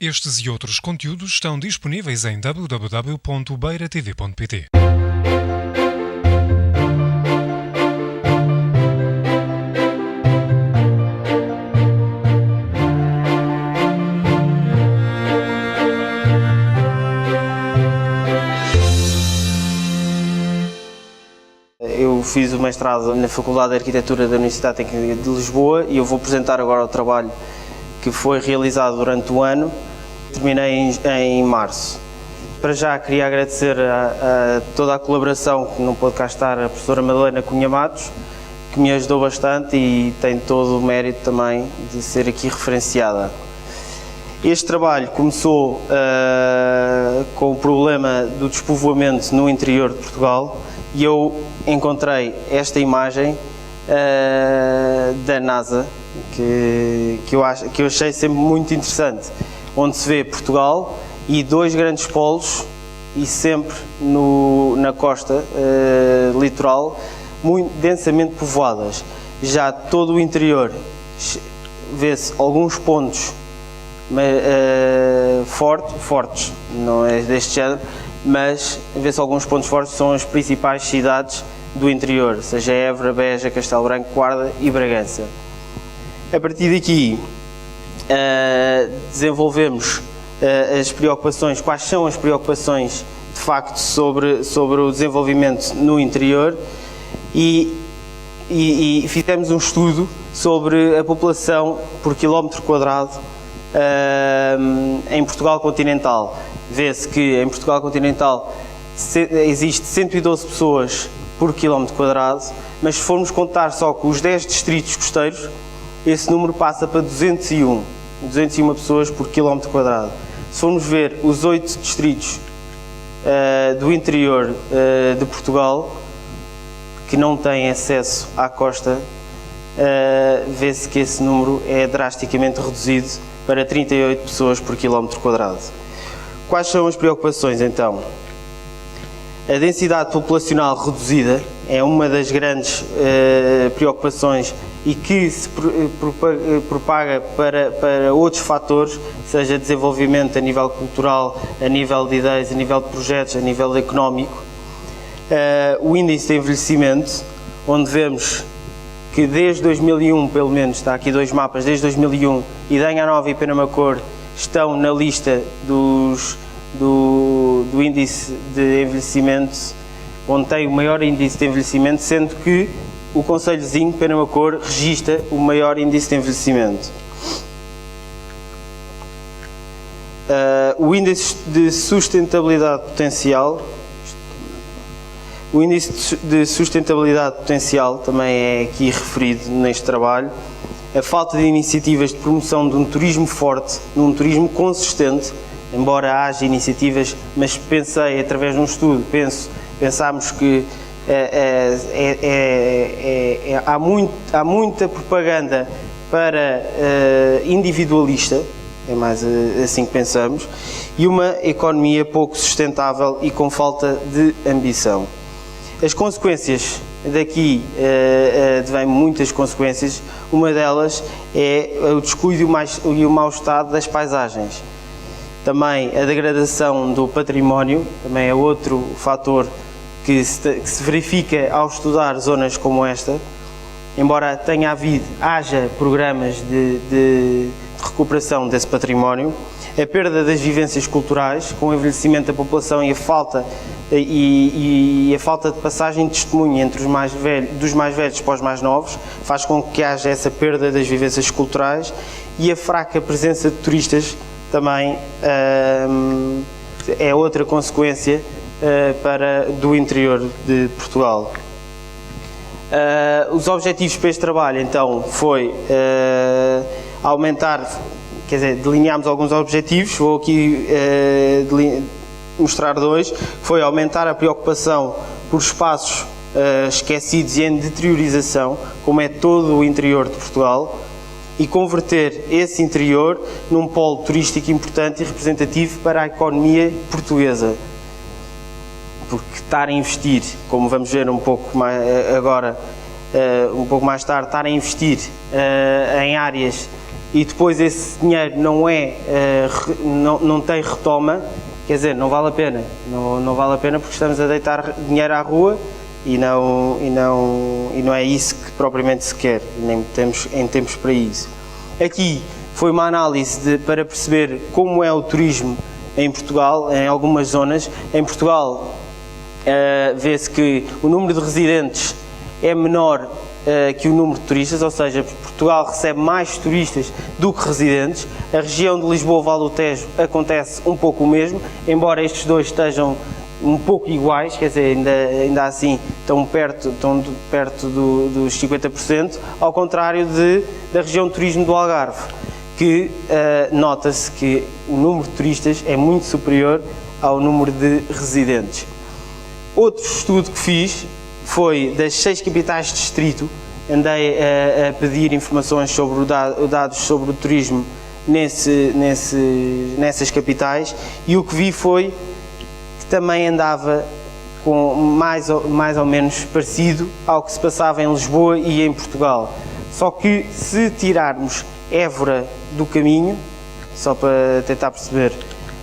Estes e outros conteúdos estão disponíveis em www.beiratv.pt. Eu fiz o mestrado na Faculdade de Arquitetura da Universidade Técnica de Lisboa e eu vou apresentar agora o trabalho que foi realizado durante o ano. Terminei em março. Para já queria agradecer a toda a colaboração, que não pôde cá estar, a professora Madalena Cunha Matos, que me ajudou bastante e tem todo o mérito também de ser aqui referenciada. Este trabalho começou com o problema do despovoamento no interior de Portugal e eu encontrei esta imagem da NASA, que eu achei sempre muito interessante, onde se vê Portugal e dois grandes polos e sempre na costa litoral muito densamente povoadas. Já todo o interior vê-se alguns pontos fortes, não é deste género, mas vê-se alguns pontos fortes, são as principais cidades do interior, seja Évora, Beja, Castelo Branco, Guarda e Bragança. A partir daqui desenvolvemos as preocupações, quais são as preocupações de facto sobre o desenvolvimento no interior e fizemos um estudo sobre a população por quilómetro quadrado em Portugal continental. Vê-se que em Portugal continental existe 112 pessoas por quilómetro quadrado, mas se formos contar só com os 10 distritos costeiros, esse número passa para 201 pessoas por quilómetro quadrado. Se formos ver os 8 distritos do interior de Portugal, que não têm acesso à costa, vê-se que esse número é drasticamente reduzido para 38 pessoas por quilómetro quadrado. Quais são as preocupações então? A densidade populacional reduzida é uma das grandes preocupações e que se propaga para outros fatores, seja desenvolvimento a nível cultural, a nível de ideias, a nível de projetos, a nível económico. O índice de envelhecimento, onde vemos que desde 2001, pelo menos, está aqui dois mapas, desde 2001, Idanha Nova e Penamacor estão na lista do índice de envelhecimento, onde tem o maior índice de envelhecimento, sendo que o concelhozinho Penamacor registra o maior índice de envelhecimento. O índice de sustentabilidade potencial, também é aqui referido neste trabalho. A falta de iniciativas de promoção de um turismo forte, de um turismo consistente, embora haja iniciativas, mas pensei, através de um estudo, pensámos que há muita propaganda para individualista, é mais assim que pensamos, e uma economia pouco sustentável e com falta de ambição. As consequências daqui vêm muitas consequências. Uma delas é o descuido e o mau estado das paisagens. Também a degradação do património, também é outro fator que se verifica ao estudar zonas como esta. Embora haja programas de recuperação desse património, a perda das vivências culturais, com o envelhecimento da população e a falta de passagem de testemunho entre dos mais velhos para os mais novos, faz com que haja essa perda das vivências culturais, e a fraca presença de turistas também é outra consequência do interior de Portugal. Os objetivos para este trabalho então foi aumentar, delineámos alguns objetivos, vou aqui mostrar dois. Foi aumentar a preocupação por espaços esquecidos e em deteriorização, como é todo o interior de Portugal, e converter esse interior num polo turístico importante e representativo para a economia portuguesa. Porque estar a investir, como vamos ver um pouco mais agora, um pouco mais tarde, estar a investir em áreas e depois esse dinheiro não tem retoma, quer dizer, não vale a pena. Não vale a pena porque estamos a deitar dinheiro à rua e não é isso que propriamente se quer, nem temos em tempos para isso. Aqui foi uma análise para perceber como é o turismo em Portugal, em algumas zonas. Em Portugal vê-se que o número de residentes é menor que o número de turistas, ou seja, Portugal recebe mais turistas do que residentes. A região de Lisboa-Vale do Tejo acontece um pouco o mesmo, embora estes dois estejam um pouco iguais, quer dizer, ainda assim estão perto dos 50%, ao contrário da região de turismo do Algarve, que nota-se que o número de turistas é muito superior ao número de residentes. Outro estudo que fiz foi das 6 capitais de distrito. Andei a pedir informações sobre dados sobre o turismo nessas capitais, e o que vi foi que também andava com mais ou menos parecido ao que se passava em Lisboa e em Portugal. Só que se tirarmos Évora do caminho, só para tentar perceber,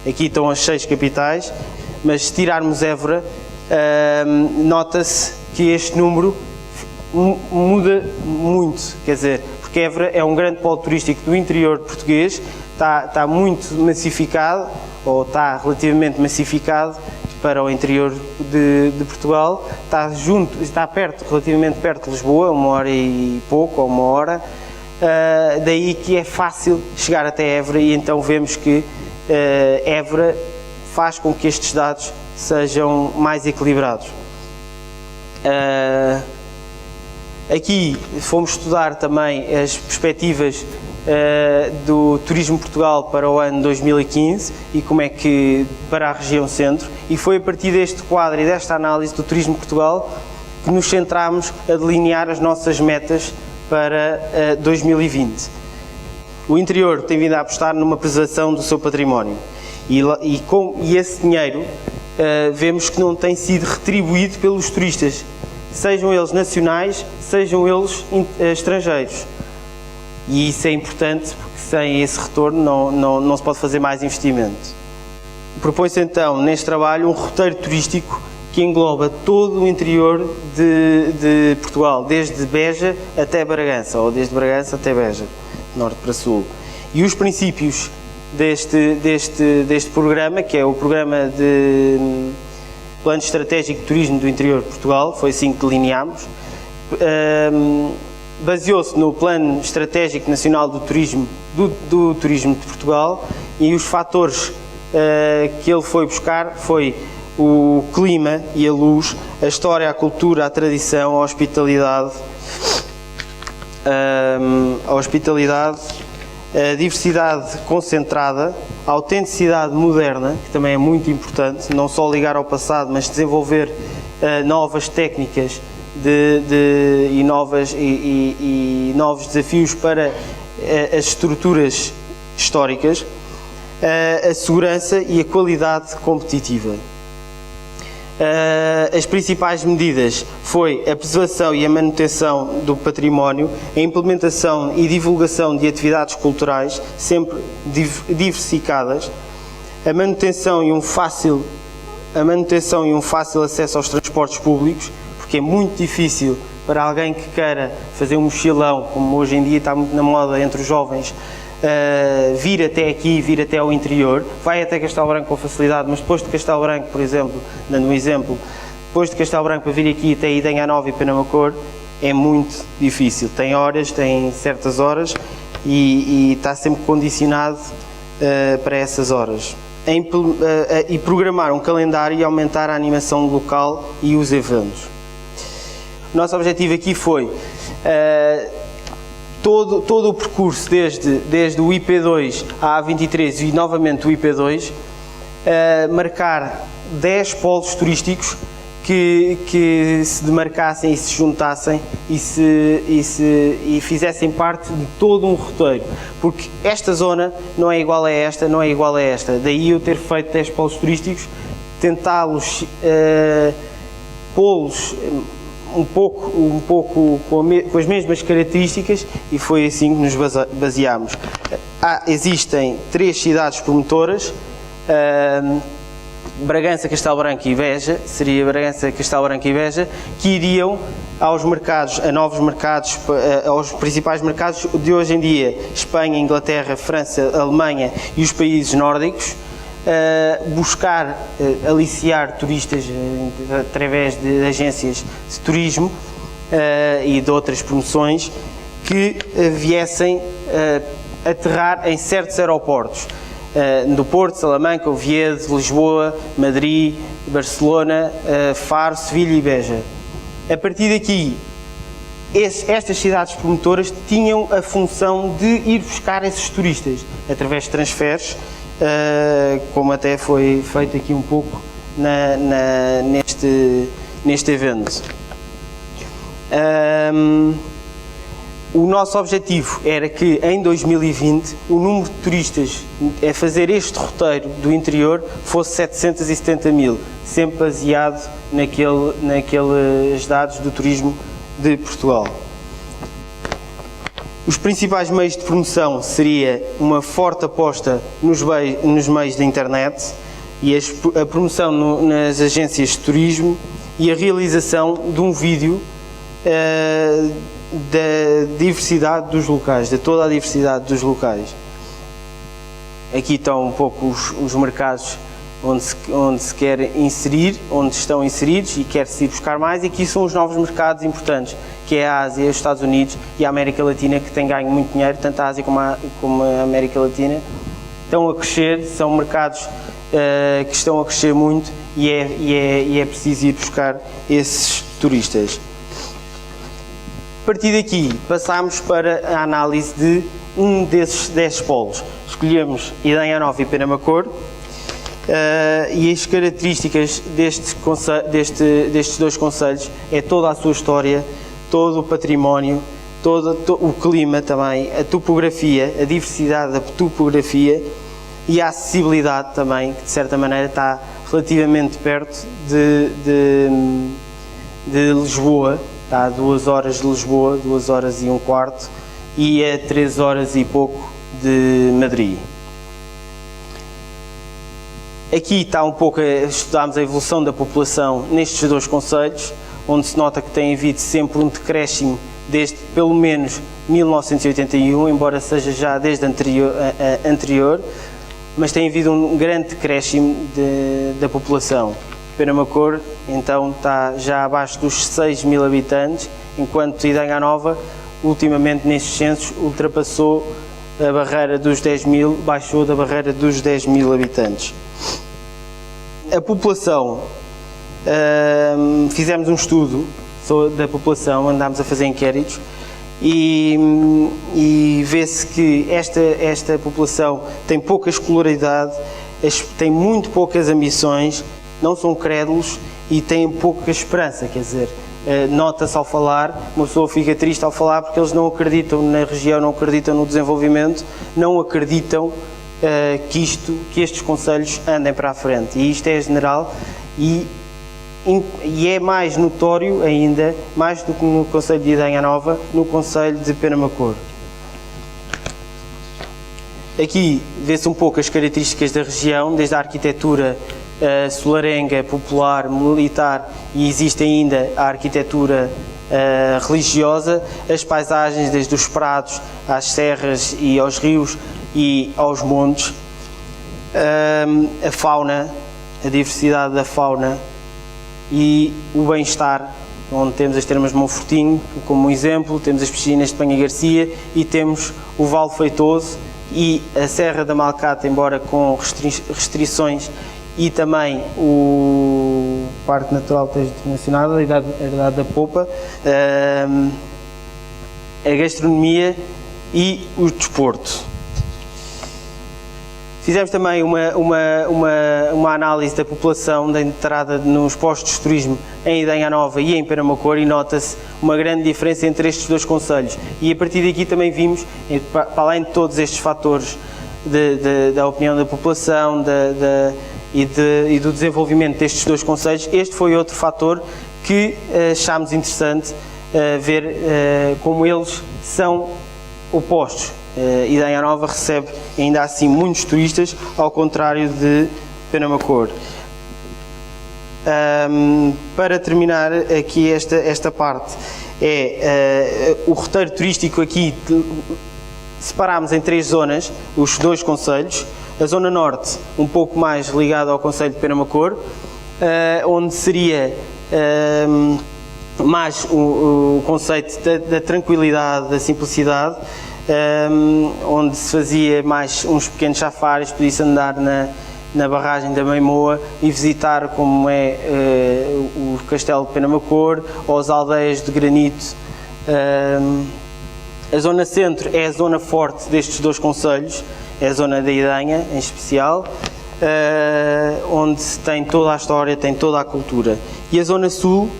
aqui estão as 6 capitais, mas se tirarmos Évora, nota-se que este número muda muito, quer dizer, porque Évora é um grande polo turístico do interior português, está muito massificado, ou está relativamente massificado para o interior de Portugal, está relativamente perto de Lisboa, 1h e pouco, ou 1 hora, daí que é fácil chegar até Évora, e então vemos que Évora faz com que estes dados sejam mais equilibrados. Aqui fomos estudar também as perspectivas do Turismo Portugal para o ano 2015 e como é que para a região centro, e foi a partir deste quadro e desta análise do Turismo Portugal que nos centrámos a delinear as nossas metas para 2020. O interior tem vindo a apostar numa preservação do seu património e esse dinheiro vemos que não tem sido retribuído pelos turistas, sejam eles nacionais, sejam eles estrangeiros. E isso é importante, porque sem esse retorno não se pode fazer mais investimento. Propõe-se então, neste trabalho, um roteiro turístico que engloba todo o interior de Portugal, desde Beja até Bragança, ou desde Bragança até Beja, de norte para sul. E os princípios deste programa, que é o programa de Plano Estratégico de Turismo do Interior de Portugal, foi assim que delineámos, baseou-se no Plano Estratégico Nacional do Turismo de Portugal, e os fatores que ele foi buscar foi o clima e a luz, a história, a cultura, a tradição, a hospitalidade, a diversidade concentrada, a autenticidade moderna, que também é muito importante, não só ligar ao passado, mas desenvolver novas técnicas e novos desafios para as estruturas históricas, a segurança e a qualidade competitiva. As principais medidas foi a preservação e a manutenção do património, a implementação e divulgação de atividades culturais sempre diversificadas, a manutenção e um fácil acesso aos transportes públicos, porque é muito difícil para alguém que queira fazer um mochilão, como hoje em dia está muito na moda entre os jovens, vir até aqui, vir até ao interior, vai até Castelo Branco com facilidade, mas depois de Castelo Branco, por exemplo, dando um exemplo, depois de Castelo Branco para vir aqui até Idenha Nova e Penamacor, é muito difícil. Tem certas horas e está sempre condicionado para essas horas. E programar um calendário e aumentar a animação local e os eventos. O nosso objetivo aqui foi todo o percurso, desde o IP2 à A23 e novamente o IP2, marcar 10 polos turísticos que se demarcassem e se juntassem e fizessem parte de todo um roteiro, porque esta zona não é igual a esta, não é igual a esta, daí eu ter feito 10 polos turísticos, tentá-los pô-los um pouco com as mesmas características, e foi assim que nos baseámos. Existem 3 cidades promotoras, Bragança, Castelo Branco e Beja, seria Bragança, Castelo Branco e Beja, que iriam aos mercados, a novos mercados, aos principais mercados de hoje em dia, Espanha, Inglaterra, França, Alemanha e os países nórdicos, buscar aliciar turistas através de agências de turismo e de outras promoções que viessem aterrar em certos aeroportos, do Porto, Salamanca, Oviedo, Lisboa, Madrid, Barcelona, Faro, Sevilha e Beja. A partir daqui, estas cidades promotoras tinham a função de ir buscar esses turistas através de transferes, como até foi feito aqui um pouco neste evento. O nosso objetivo era que em 2020 o número de turistas a fazer este roteiro do interior fosse 770 mil, sempre baseado naqueles dados do turismo de Portugal. Os principais meios de promoção seria uma forte aposta nos meios da internet e a promoção nas agências de turismo e a realização de um vídeo da diversidade dos locais, de toda a diversidade dos locais. Aqui estão um pouco os mercados onde se quer inserir, onde estão inseridos e quer-se ir buscar mais, e aqui são os novos mercados importantes, que é a Ásia, os Estados Unidos e a América Latina, que têm ganho muito dinheiro, tanto a Ásia como a América Latina. Estão a crescer, são mercados que estão a crescer muito e é preciso ir buscar esses turistas. A partir daqui passámos para a análise de um desses 10 polos. Escolhemos Idenha Nova e Penamacor, e as características destes 2 concelhos é toda a sua história, todo o património, todo o clima também, a topografia, a diversidade da topografia e a acessibilidade também, que de certa maneira está relativamente perto de Lisboa. Está a 2 horas de Lisboa, 2 horas e um quarto, e a 3 horas e pouco de Madrid. Aqui está um pouco, estudámos a evolução da população nestes 2 concelhos, onde se nota que tem havido sempre um decréscimo desde pelo menos 1981, embora seja já desde anterior, mas tem havido um grande decréscimo da população. Penamacor, então, está já abaixo dos 6 mil habitantes, enquanto Idenha Nova, ultimamente nestes censos, ultrapassou a barreira dos 10 mil, baixou da barreira dos 10 mil habitantes. A população, fizemos um estudo da população, andámos a fazer inquéritos, e vê-se que esta população tem pouca escolaridade, tem muito poucas ambições, não são crédulos e têm pouca esperança, quer dizer, nota-se ao falar, uma pessoa fica triste ao falar porque eles não acreditam na região, não acreditam no desenvolvimento, não acreditam que estes concelhos andem para a frente, e isto é general e é mais notório ainda, mais do que no concelho de Idenha Nova, no concelho de Penamacor. Aqui vê-se um pouco as características da região, desde a arquitetura solarenga, popular, militar, e existe ainda a arquitetura religiosa, as paisagens desde os prados às serras e aos rios e aos montes, a fauna, a diversidade da fauna e o bem-estar, onde temos as termas de Monfortinho como um exemplo, temos as piscinas de Penha Garcia e temos o Vale Feitoso e a Serra da Malcata, embora com restrições, e também o Parque Natural de Tejo Nacional, a Herdade da Popa, a gastronomia e o desporto. Fizemos também uma análise da população da entrada nos postos de turismo em Idenha Nova e em Penamacor, e nota-se uma grande diferença entre estes 2 concelhos. E a partir daqui também vimos, para além de todos estes fatores da opinião da população e do desenvolvimento destes dois concelhos, este foi outro fator que achámos interessante ver como eles são opostos. Idenha Nova recebe ainda assim muitos turistas, ao contrário de Penamacor. Para terminar aqui esta parte, o roteiro turístico aqui separámos em 3 zonas, os 2 concelhos. A zona norte, um pouco mais ligada ao concelho de Penamacor, onde seria mais o conceito da tranquilidade, da simplicidade, onde se fazia mais uns pequenos safaris, podia-se andar na barragem da Meimoa e visitar como é o castelo de Penamacor ou as aldeias de granito. A zona centro é a zona forte destes 2 concelhos, é a zona da Idenha em especial, onde se tem toda a história, tem toda a cultura. E a zona sul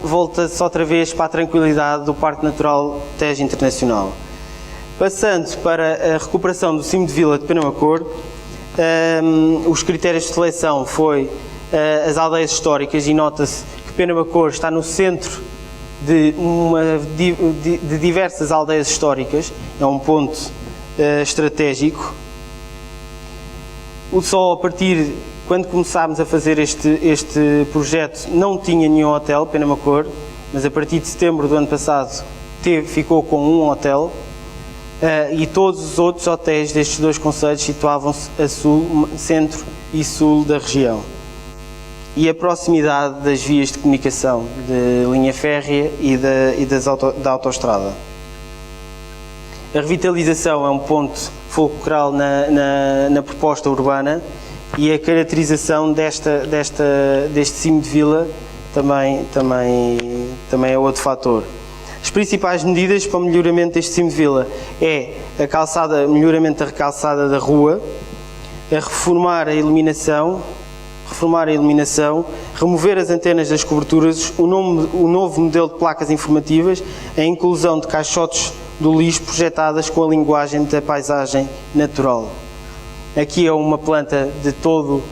volta-se outra vez para a tranquilidade do Parque Natural Tejo Internacional. Passando para a recuperação do cimo de vila de Penamacor, os critérios de seleção foi as aldeias históricas, e nota-se que Penamacor está no centro de diversas aldeias históricas, é um ponto estratégico. Só a partir, quando começámos a fazer este projeto, não tinha nenhum hotel, Penamacor, mas a partir de setembro do ano passado ficou com um hotel, e todos os outros hotéis destes 2 concelhos situavam-se a sul, centro e sul da região. E a proximidade das vias de comunicação, de linha férrea e da autoestrada. A revitalização é um ponto fulcral na proposta urbana, e a caracterização deste cimo de vila também é outro fator. As principais medidas para o melhoramento deste cimo de vila é melhoramento da calçada da rua, reformar a iluminação, remover as antenas das coberturas, o novo modelo de placas informativas, a inclusão de caixotes do lixo projetadas com a linguagem da paisagem natural. Aqui é uma planta de todo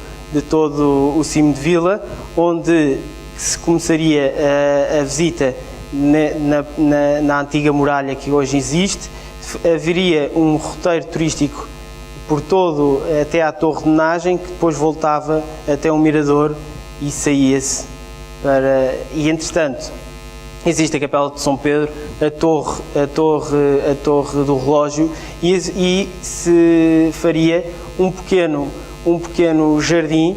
o cimo de vila, onde se começaria a visita na antiga muralha que hoje existe. Haveria um roteiro turístico por todo até à Torre de Menagem, que depois voltava até um mirador e saía-se para... E entretanto existe a Capela de São Pedro, a torre do relógio, e se faria um pequeno jardim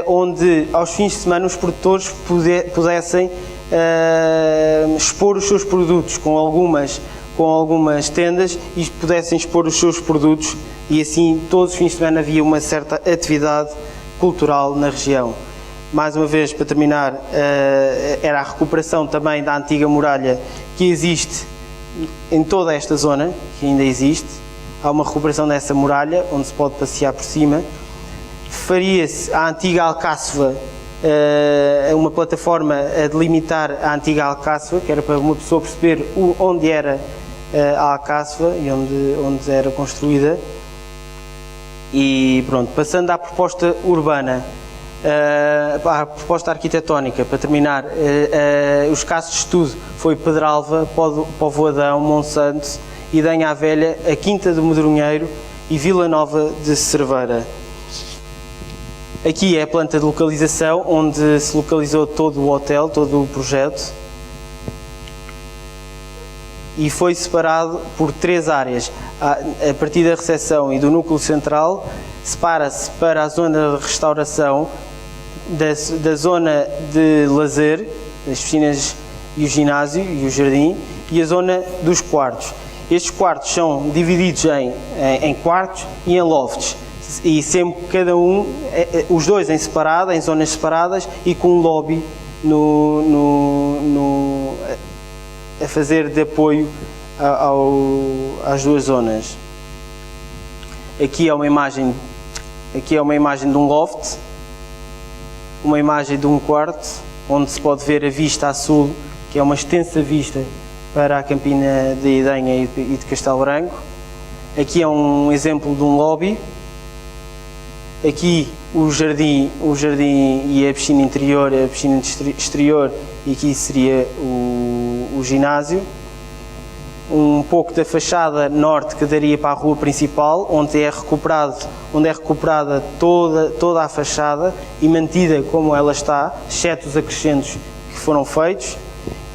onde aos fins de semana os produtores pudessem expor os seus produtos com algumas tendas, e pudessem expor os seus produtos, e assim todos os fins de semana havia uma certa atividade cultural na região. Mais uma vez, para terminar, era a recuperação também da antiga muralha que existe em toda esta zona, que ainda existe. Há uma recuperação dessa muralha, onde se pode passear por cima. Faria-se a antiga Alcáçova, uma plataforma a delimitar a antiga Alcáçova, que era para uma pessoa perceber onde era a Alcáçova e onde era construída. E pronto, passando à proposta urbana, a proposta arquitetónica, para terminar, os casos de estudo foi Pedralva, Povoadão, Monsanto, Idenha a Velha, a Quinta do Medronheiro e Vila Nova de Cerveira. Aqui é a planta de localização, onde se localizou todo o hotel, todo o projeto, e foi separado por 3 áreas. A partir da recepção e do núcleo central, separa-se para a zona de restauração, da zona de lazer, as piscinas e o ginásio e o jardim, e a zona dos quartos. Estes quartos são divididos em quartos e em lofts, e sempre cada os dois em separado, em zonas separadas, e com um lobby a fazer de apoio às 2 zonas. Aqui é uma imagem de um loft, uma imagem de um quarto, onde se pode ver a vista a sul, que é uma extensa vista para a Campina de Idenha e de Castelo Branco. Aqui é um exemplo de um lobby. aqui o jardim e a piscina interior, a piscina exterior, e aqui seria o ginásio. Um pouco da fachada norte que daria para a rua principal, onde é recuperada toda a fachada e mantida como ela está, exceto os acrescentos que foram feitos,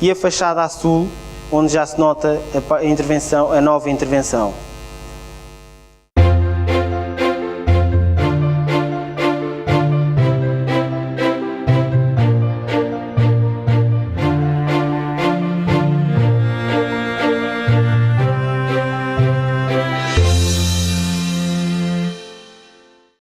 e a fachada a sul, onde já se nota a nova intervenção.